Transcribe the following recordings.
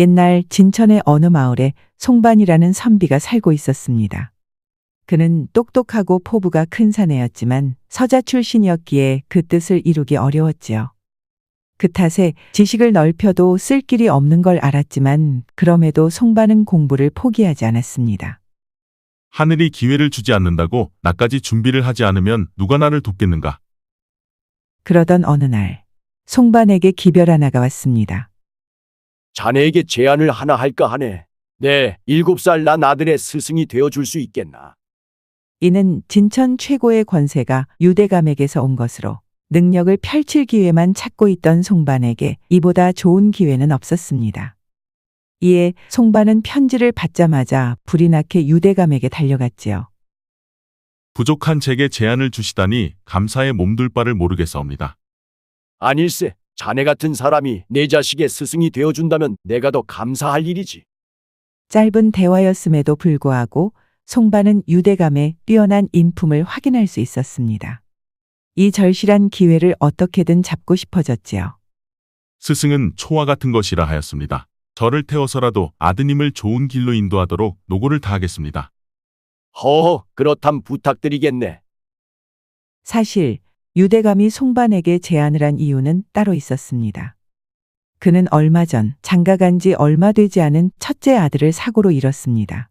옛날 진천의 어느 마을에 송반이라는 선비가 살고 있었습니다. 그는 똑똑하고 포부가 큰 사내였지만 서자 출신이었기에 그 뜻을 이루기 어려웠지요. 그 탓에 지식을 넓혀도 쓸 길이 없는 걸 알았지만 그럼에도 송반은 공부를 포기하지 않았습니다. 하늘이 기회를 주지 않는다고 나까지 준비를 하지 않으면 누가 나를 돕겠는가? 그러던 어느 날 송반에게 기별 하나가 왔습니다. 자네에게 제안을 하나 할까 하네. 네, 7살 난 아들의 스승이 되어줄 수 있겠나? 이는 진천 최고의 권세가 유대감에게서 온 것으로 능력을 펼칠 기회만 찾고 있던 송반에게 이보다 좋은 기회는 없었습니다. 이에 송반은 편지를 받자마자 불이 나게 유대감에게 달려갔지요. 부족한 제게 제안을 주시다니 감사에 몸둘 바를 모르겠사옵니다. 아닐세, 자네 같은 사람이 내 자식의 스승이 되어준다면 내가 더 감사할 일이지. 짧은 대화였음에도 불구하고 송반은 유대감의 뛰어난 인품을 확인할 수 있었습니다. 이 절실한 기회를 어떻게든 잡고 싶어졌지요. 스승은 초와 같은 것이라 하였습니다. 저를 태워서라도 아드님을 좋은 길로 인도하도록 노고를 다하겠습니다. 허허, 그렇담 부탁드리겠네. 사실 유대감이 송반에게 제안을 한 이유는 따로 있었습니다. 그는 얼마 전 장가간 지 얼마 되지 않은 첫째 아들을 사고로 잃었습니다.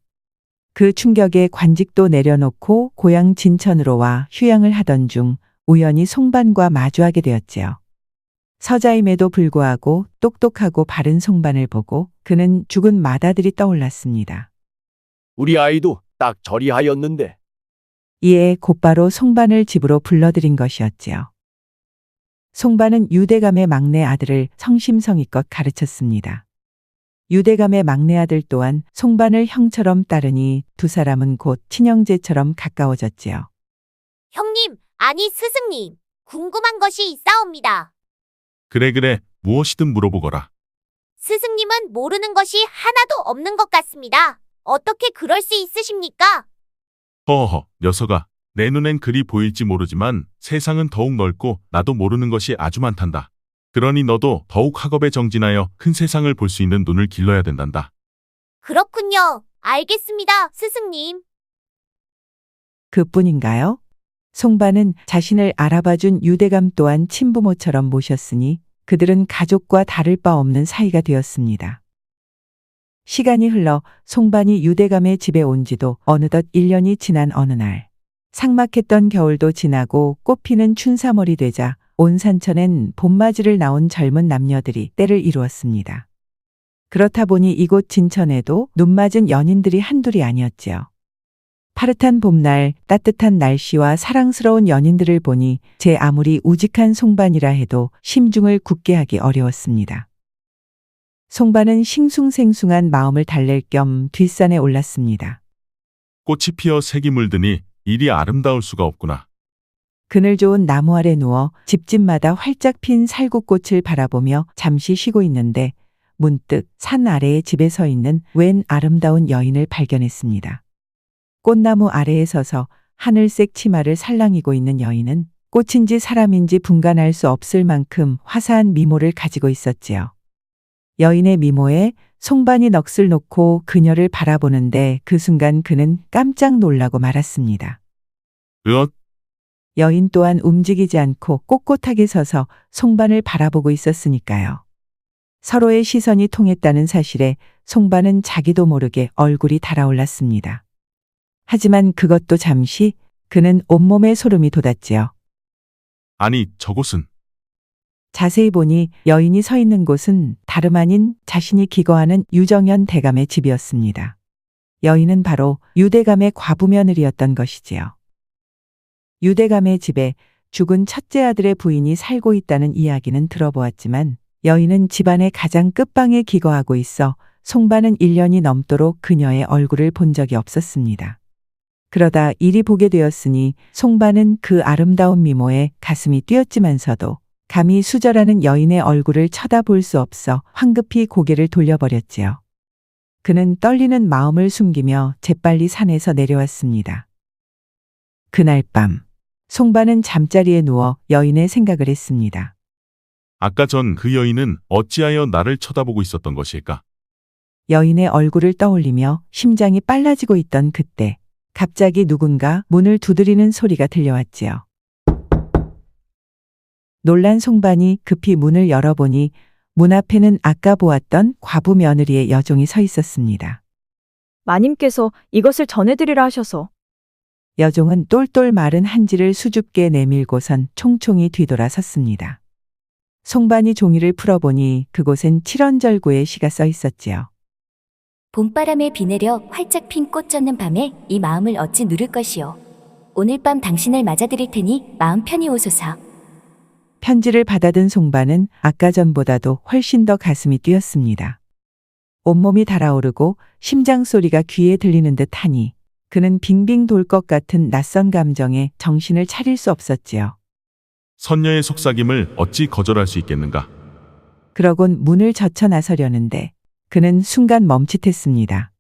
그 충격에 관직도 내려놓고 고향 진천으로 와 휴양을 하던 중 우연히 송반과 마주하게 되었지요. 서자임에도 불구하고 똑똑하고 바른 송반을 보고 그는 죽은 맏아들이 떠올랐습니다. 우리 아이도 딱 저리하였는데. 이에 곧바로 송반을 집으로 불러들인 것이었지요. 송반은 유대감의 막내 아들을 성심성의껏 가르쳤습니다. 유대감의 막내 아들 또한 송반을 형처럼 따르니 두 사람은 곧 친형제처럼 가까워졌지요. 형님, 아니 스승님, 궁금한 것이 있사옵니다. 그래, 무엇이든 물어보거라. 스승님은 모르는 것이 하나도 없는 것 같습니다. 어떻게 그럴 수 있으십니까? 허허, 녀석아. 내 눈엔 그리 보일지 모르지만 세상은 더욱 넓고 나도 모르는 것이 아주 많단다. 그러니 너도 더욱 학업에 정진하여 큰 세상을 볼 수 있는 눈을 길러야 된단다. 그렇군요. 알겠습니다, 스승님. 그뿐인가요? 송반은 자신을 알아봐준 유대감 또한 친부모처럼 모셨으니 그들은 가족과 다를 바 없는 사이가 되었습니다. 시간이 흘러 송반이 유대감의 집에 온 지도 어느덧 1년이 지난 어느 날, 삭막했던 겨울도 지나고 꽃피는 춘삼월이 되자 온 산천엔 봄맞이를 나온 젊은 남녀들이 때를 이루었습니다. 그렇다 보니 이곳 진천에도 눈맞은 연인들이 한둘이 아니었지요. 파릇한 봄날 따뜻한 날씨와 사랑스러운 연인들을 보니 제 아무리 우직한 송반이라 해도 심중을 굳게 하기 어려웠습니다. 송반은 싱숭생숭한 마음을 달랠 겸 뒷산에 올랐습니다. 꽃이 피어 색이 물드니 이리 아름다울 수가 없구나. 그늘 좋은 나무 아래 누워 집집마다 활짝 핀 살구꽃을 바라보며 잠시 쉬고 있는데 문득 산 아래에 집에 서 있는 웬 아름다운 여인을 발견했습니다. 꽃나무 아래에 서서 하늘색 치마를 살랑이고 있는 여인은 꽃인지 사람인지 분간할 수 없을 만큼 화사한 미모를 가지고 있었지요. 여인의 미모에 송반이 넋을 놓고 그녀를 바라보는데 그 순간 그는 깜짝 놀라고 말았습니다. 으엇, 여인 또한 움직이지 않고 꼿꼿하게 서서 송반을 바라보고 있었으니까요. 서로의 시선이 통했다는 사실에 송반은 자기도 모르게 얼굴이 달아올랐습니다. 하지만 그것도 잠시 그는 온몸에 소름이 돋았지요. 아니 저곳은. 자세히 보니 여인이 서 있는 곳은 다름 아닌 자신이 기거하는 유정현 대감의 집이었습니다. 여인은 바로 유대감의 과부며느리였던 것이지요. 유대감의 집에 죽은 첫째 아들의 부인이 살고 있다는 이야기는 들어보았지만 여인은 집안의 가장 끝방에 기거하고 있어 송반은 1년이 넘도록 그녀의 얼굴을 본 적이 없었습니다. 그러다 이리 보게 되었으니 송반은 그 아름다운 미모에 가슴이 뛰었지만서도 감히 수절하는 여인의 얼굴을 쳐다볼 수 없어 황급히 고개를 돌려버렸지요. 그는 떨리는 마음을 숨기며 재빨리 산에서 내려왔습니다. 그날 밤 송반은 잠자리에 누워 여인의 생각을 했습니다. 아까 전 그 여인은 어찌하여 나를 쳐다보고 있었던 것일까? 여인의 얼굴을 떠올리며 심장이 빨라지고 있던 그때 갑자기 누군가 문을 두드리는 소리가 들려왔지요. 놀란 송반이 급히 문을 열어보니 문 앞에는 아까 보았던 과부 며느리의 여종이 서 있었습니다. 마님께서 이것을 전해드리라 하셔서. 여종은 똘똘 마른 한지를 수줍게 내밀고선 총총히 뒤돌아 섰습니다. 송반이 종이를 풀어보니 그곳엔 칠원절구의 시가 써 있었지요. 봄바람에 비 내려 활짝 핀 꽃 젖는 밤에 이 마음을 어찌 누를 것이요. 오늘 밤 당신을 맞아드릴 테니 마음 편히 오소서. 편지를 받아든 송반은 아까 전보다도 훨씬 더 가슴이 뛰었습니다. 온몸이 달아오르고 심장 소리가 귀에 들리는 듯 하니 그는 빙빙 돌 것 같은 낯선 감정에 정신을 차릴 수 없었지요. 선녀의 속삭임을 어찌 거절할 수 있겠는가? 그러곤 문을 젖혀 나서려는데 그는 순간 멈칫했습니다.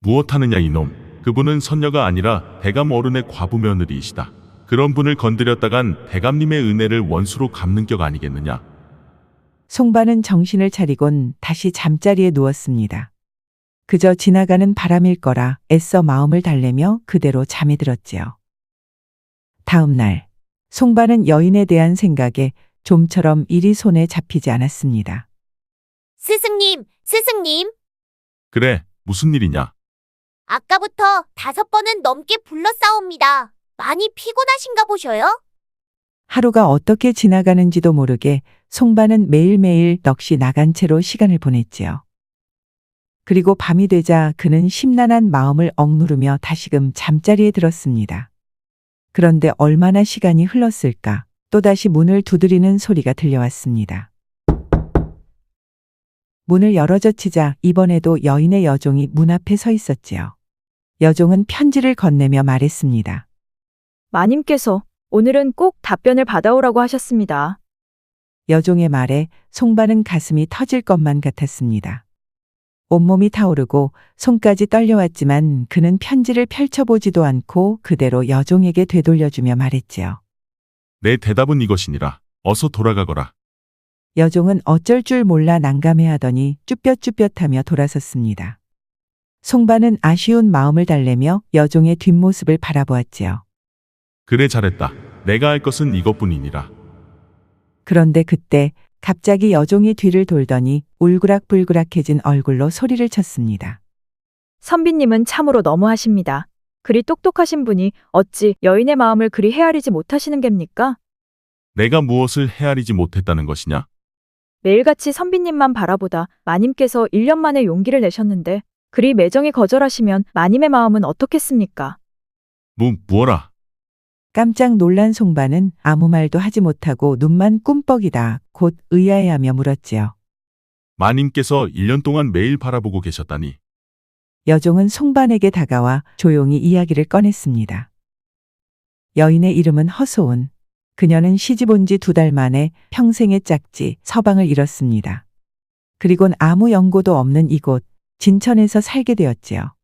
무엇하느냐 이놈. 그분은 선녀가 아니라 대감 어른의 과부 며느리이시다. 그런 분을 건드렸다간 대감님의 은혜를 원수로 갚는 격 아니겠느냐. 송반은 정신을 차리곤 다시 잠자리에 누웠습니다. 그저 지나가는 바람일 거라 애써 마음을 달래며 그대로 잠이 들었지요. 다음 날 송반은 여인에 대한 생각에 좀처럼 일이 손에 잡히지 않았습니다. 스승님, 스승님. 그래, 무슨 일이냐? 아까부터 5번은 넘게 불러싸옵니다. 많이 피곤하신가 보셔요? 하루가 어떻게 지나가는지도 모르게 송반은 매일매일 넋이 나간 채로 시간을 보냈지요. 그리고 밤이 되자 그는 심란한 마음을 억누르며 다시금 잠자리에 들었습니다. 그런데 얼마나 시간이 흘렀을까? 또다시 문을 두드리는 소리가 들려왔습니다. 문을 열어젖히자 이번에도 여인의 여종이 문 앞에 서 있었지요. 여종은 편지를 건네며 말했습니다. 마님께서 오늘은 꼭 답변을 받아오라고 하셨습니다. 여종의 말에 송반은 가슴이 터질 것만 같았습니다. 온몸이 타오르고 손까지 떨려왔지만 그는 편지를 펼쳐보지도 않고 그대로 여종에게 되돌려주며 말했지요. 내 대답은 이것이니라. 어서 돌아가거라. 여종은 어쩔 줄 몰라 난감해하더니 쭈뼛쭈뼛하며 돌아섰습니다. 송반은 아쉬운 마음을 달래며 여종의 뒷모습을 바라보았지요. 그래 잘했다. 내가 할 것은 이것뿐이니라. 그런데 그때 갑자기 여종이 뒤를 돌더니 울그락불그락해진 얼굴로 소리를 쳤습니다. 선비님은 참으로 너무하십니다. 그리 똑똑하신 분이 어찌 여인의 마음을 그리 헤아리지 못하시는 겝니까? 내가 무엇을 헤아리지 못했다는 것이냐? 매일같이 선비님만 바라보다 마님께서 1년 만에 용기를 내셨는데 그리 매정히 거절하시면 마님의 마음은 어떻겠습니까? 무어라. 깜짝 놀란 송반은 아무 말도 하지 못하고 눈만 꿈뻑이다 곧 의아해하며 물었지요. 마님께서 1년 동안 매일 바라보고 계셨다니. 여종은 송반에게 다가와 조용히 이야기를 꺼냈습니다. 여인의 이름은 허소은. 그녀는 시집 온 지 2달 만에 평생의 짝지 서방을 잃었습니다. 그리곤 아무 연고도 없는 이곳 진천에서 살게 되었지요.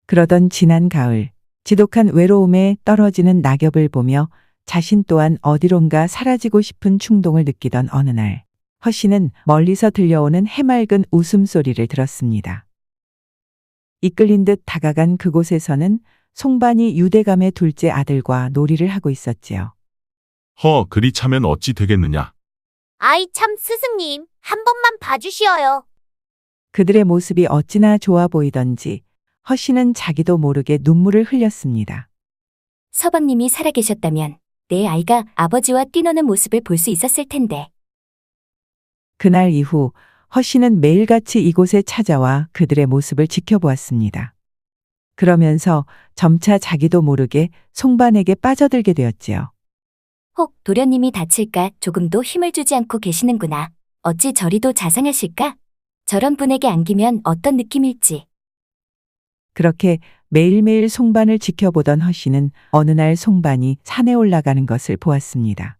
그러던 지난 가을 지독한 외로움에 떨어지는 낙엽을 보며 자신 또한 어디론가 사라지고 싶은 충동을 느끼던 어느 날 허 씨는 멀리서 들려오는 해맑은 웃음소리를 들었습니다. 이끌린 듯 다가간 그곳에서는 송반이 유대감의 둘째 아들과 놀이를 하고 있었지요. 그리 차면 어찌 되겠느냐? 아이 참 스승님, 한 번만 봐주시어요. 그들의 모습이 어찌나 좋아 보이던지 허 씨는 자기도 모르게 눈물을 흘렸습니다. 서방님이 살아계셨다면 내 아이가 아버지와 뛰노는 모습을 볼 수 있었을 텐데. 그날 이후 허 씨는 매일같이 이곳에 찾아와 그들의 모습을 지켜보았습니다. 그러면서 점차 자기도 모르게 송반에게 빠져들게 되었지요. 혹 도련님이 다칠까 조금도 힘을 주지 않고 계시는구나. 어찌 저리도 자상하실까? 저런 분에게 안기면 어떤 느낌일지. 그렇게 매일매일 송반을 지켜보던 허 씨는 어느 날 송반이 산에 올라가는 것을 보았습니다.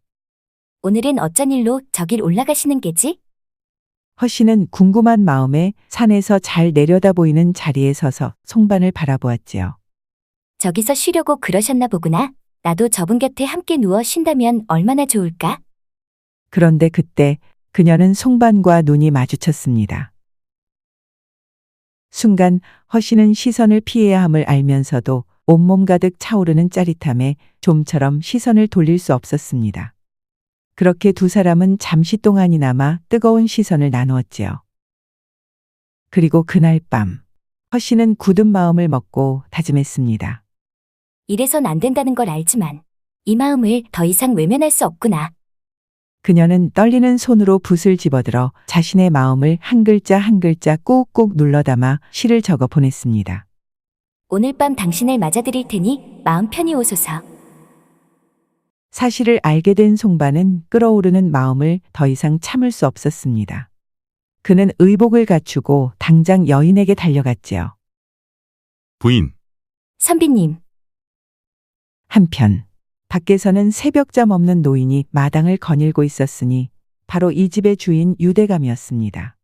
오늘은 어쩐 일로 저길 올라가시는 게지? 허 씨는 궁금한 마음에 산에서 잘 내려다 보이는 자리에 서서 송반을 바라보았지요. 저기서 쉬려고 그러셨나 보구나. 나도 저분 곁에 함께 누워 쉰다면 얼마나 좋을까? 그런데 그때 그녀는 송반과 눈이 마주쳤습니다. 순간 허씨는 시선을 피해야 함을 알면서도 온몸 가득 차오르는 짜릿함에 좀처럼 시선을 돌릴 수 없었습니다. 그렇게 두 사람은 잠시 동안이나마 뜨거운 시선을 나누었지요. 그리고 그날 밤, 허씨는 굳은 마음을 먹고 다짐했습니다. 이래선 안 된다는 걸 알지만 이 마음을 더 이상 외면할 수 없구나. 그녀는 떨리는 손으로 붓을 집어들어 자신의 마음을 한 글자 한 글자 꾹꾹 눌러 담아 시를 적어 보냈습니다. 오늘 밤 당신을 맞아드릴 테니 마음 편히 오소서. 사실을 알게 된 송반은 끓어오르는 마음을 더 이상 참을 수 없었습니다. 그는 의복을 갖추고 당장 여인에게 달려갔지요. 부인, 선비님, 한편 밖에서는 새벽잠 없는 노인이 마당을 거닐고 있었으니 바로 이 집의 주인 유대감이었습니다.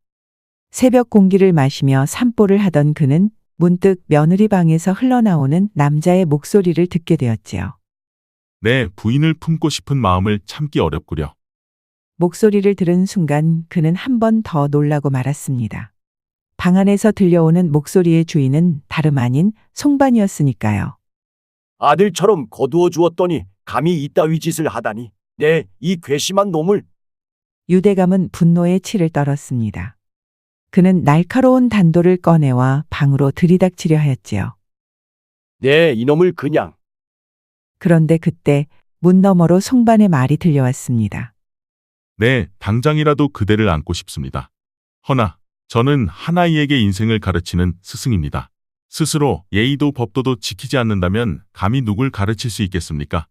새벽 공기를 마시며 산보를 하던 그는 문득 며느리 방에서 흘러나오는 남자의 목소리를 듣게 되었지요. 내 부인을 품고 싶은 마음을 참기 어렵구려. 목소리를 들은 순간 그는 한 번 더 놀라고 말았습니다. 방 안에서 들려오는 목소리의 주인은 다름 아닌 송반이었으니까요. 아들처럼 거두어 주었더니 감히 이따위 짓을 하다니. 이 괘씸한 놈을. 유대감은 분노에 치를 떨었습니다. 그는 날카로운 단도를 꺼내와 방으로 들이닥치려 하였지요. 이놈을 그냥. 그런데 그때 문 너머로 송반의 말이 들려왔습니다. 네, 당장이라도 그대를 안고 싶습니다. 허나 저는 한 아이에게 인생을 가르치는 스승입니다. 스스로 예의도 법도도 지키지 않는다면 감히 누굴 가르칠 수 있겠습니까?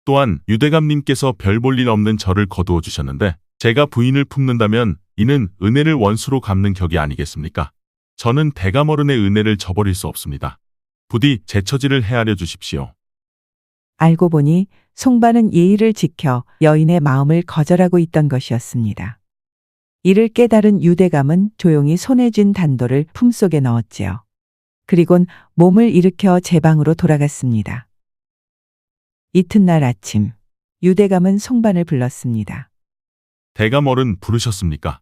또한 유대감님께서 별 볼 일 없는 저를 거두어 주셨는데 제가 부인을 품는다면 이는 은혜를 원수로 갚는 격이 아니겠습니까? 저는 대감어른의 은혜를 저버릴 수 없습니다. 부디 제 처지를 헤아려 주십시오. 알고 보니 송반은 예의를 지켜 여인의 마음을 거절하고 있던 것이었습니다. 이를 깨달은 유대감은 조용히 손에 쥔 단도를 품속에 넣었지요. 그리곤 몸을 일으켜 제 방으로 돌아갔습니다. 이튿날 아침, 유대감은 송반을 불렀습니다. 대감어른 부르셨습니까?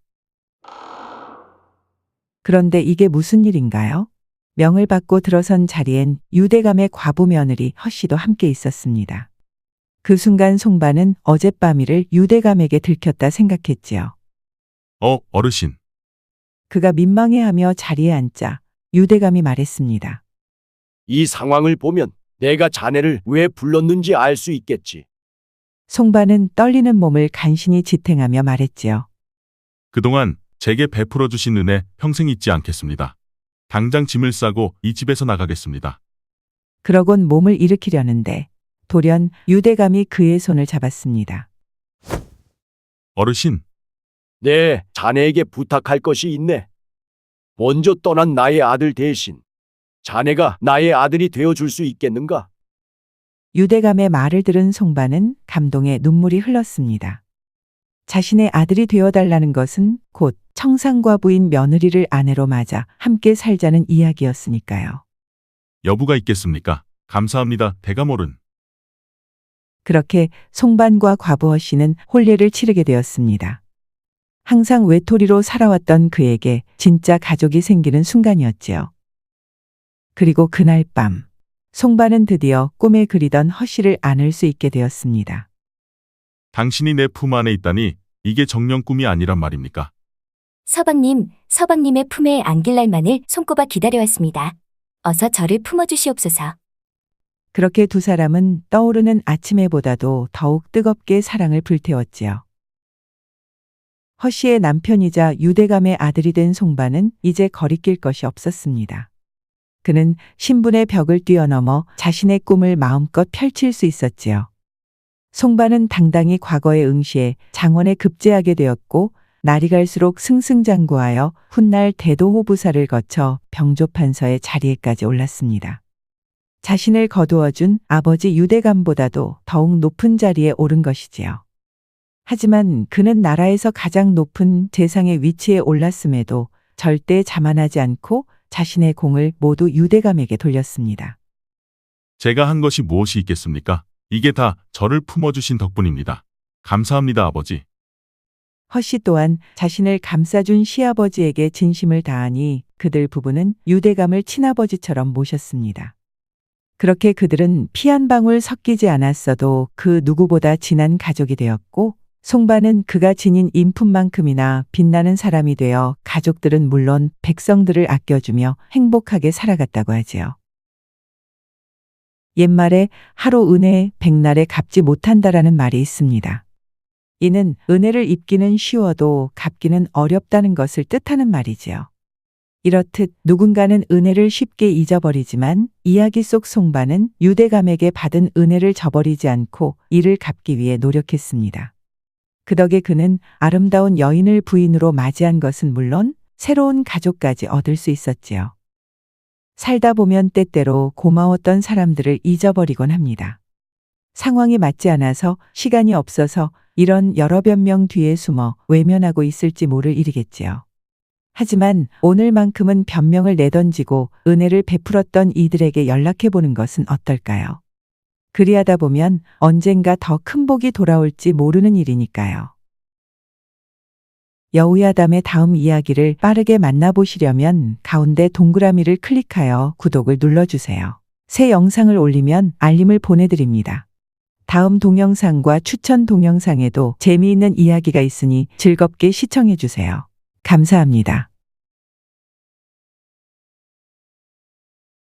그런데 이게 무슨 일인가요? 명을 받고 들어선 자리엔 유대감의 과부 며느리 허씨도 함께 있었습니다. 그 순간 송반은 어젯밤 일을 유대감에게 들켰다 생각했지요. 어르신. 그가 민망해하며 자리에 앉자 유대감이 말했습니다. 이 상황을 보면 내가 자네를 왜 불렀는지 알 수 있겠지. 송반은 떨리는 몸을 간신히 지탱하며 말했지요. 그동안 제게 베풀어 주신 은혜 평생 잊지 않겠습니다. 당장 짐을 싸고 이 집에서 나가겠습니다. 그러곤 몸을 일으키려는데 돌연 유대감이 그의 손을 잡았습니다. 어르신, 자네에게 부탁할 것이 있네. 먼저 떠난 나의 아들 대신 자네가 나의 아들이 되어줄 수 있겠는가? 유대감의 말을 들은 송반은 감동에 눈물이 흘렀습니다. 자신의 아들이 되어달라는 것은 곧 청상과부인 며느리를 아내로 맞아 함께 살자는 이야기였으니까요. 여부가 있겠습니까? 감사합니다, 대감어른. 그렇게 송반과 과부 허씨는 혼례를 치르게 되었습니다. 항상 외톨이로 살아왔던 그에게 진짜 가족이 생기는 순간이었지요. 그리고 그날 밤, 송반은 드디어 꿈에 그리던 허씨를 안을 수 있게 되었습니다. 당신이 내 품 안에 있다니 이게 정녕 꿈이 아니란 말입니까? 서방님의 품에 안길 날만을 손꼽아 기다려왔습니다. 어서 저를 품어주시옵소서. 그렇게 두 사람은 떠오르는 아침에보다도 더욱 뜨겁게 사랑을 불태웠지요. 허씨의 남편이자 유대감의 아들이 된 송반은 이제 거리낄 것이 없었습니다. 그는 신분의 벽을 뛰어넘어 자신의 꿈을 마음껏 펼칠 수 있었지요. 송반은 당당히 과거에 응시해 장원에 급제하게 되었고 날이 갈수록 승승장구하여 훗날 대도호부사를 거쳐 병조판서의 자리에까지 올랐습니다. 자신을 거두어준 아버지 유대감보다도 더욱 높은 자리에 오른 것이지요. 하지만 그는 나라에서 가장 높은 재상의 위치에 올랐음에도 절대 자만하지 않고 자신의 공을 모두 유대감에게 돌렸습니다. 제가 한 것이 무엇이 있겠습니까? 이게 다 저를 품어주신 덕분입니다. 감사합니다, 아버지. 허씨 또한 자신을 감싸준 시아버지에게 진심을 다하니 그들 부부는 유대감을 친아버지처럼 모셨습니다. 그렇게 그들은 피 한 방울 섞이지 않았어도 그 누구보다 진한 가족이 되었고, 송바는 그가 지닌 인품만큼이나 빛나는 사람이 되어 가족들은 물론 백성들을 아껴주며 행복하게 살아갔다고 하지요. 옛말에 하루 은혜 백날에 갚지 못한다라는 말이 있습니다. 이는 은혜를 입기는 쉬워도 갚기는 어렵다는 것을 뜻하는 말이지요. 이렇듯 누군가는 은혜를 쉽게 잊어버리지만 이야기 속 송바는 유대감에게 받은 은혜를 저버리지 않고 이를 갚기 위해 노력했습니다. 그 덕에 그는 아름다운 여인을 부인으로 맞이한 것은 물론 새로운 가족까지 얻을 수 있었지요. 살다 보면 때때로 고마웠던 사람들을 잊어버리곤 합니다. 상황이 맞지 않아서, 시간이 없어서 이런 여러 변명 뒤에 숨어 외면하고 있을지 모를 일이겠지요. 하지만 오늘만큼은 변명을 내던지고 은혜를 베풀었던 이들에게 연락해보는 것은 어떨까요? 그리하다 보면 언젠가 더 큰 복이 돌아올지 모르는 일이니까요. 여우야담의 다음 이야기를 빠르게 만나보시려면 가운데 동그라미를 클릭하여 구독을 눌러주세요. 새 영상을 올리면 알림을 보내드립니다. 다음 동영상과 추천 동영상에도 재미있는 이야기가 있으니 즐겁게 시청해주세요. 감사합니다.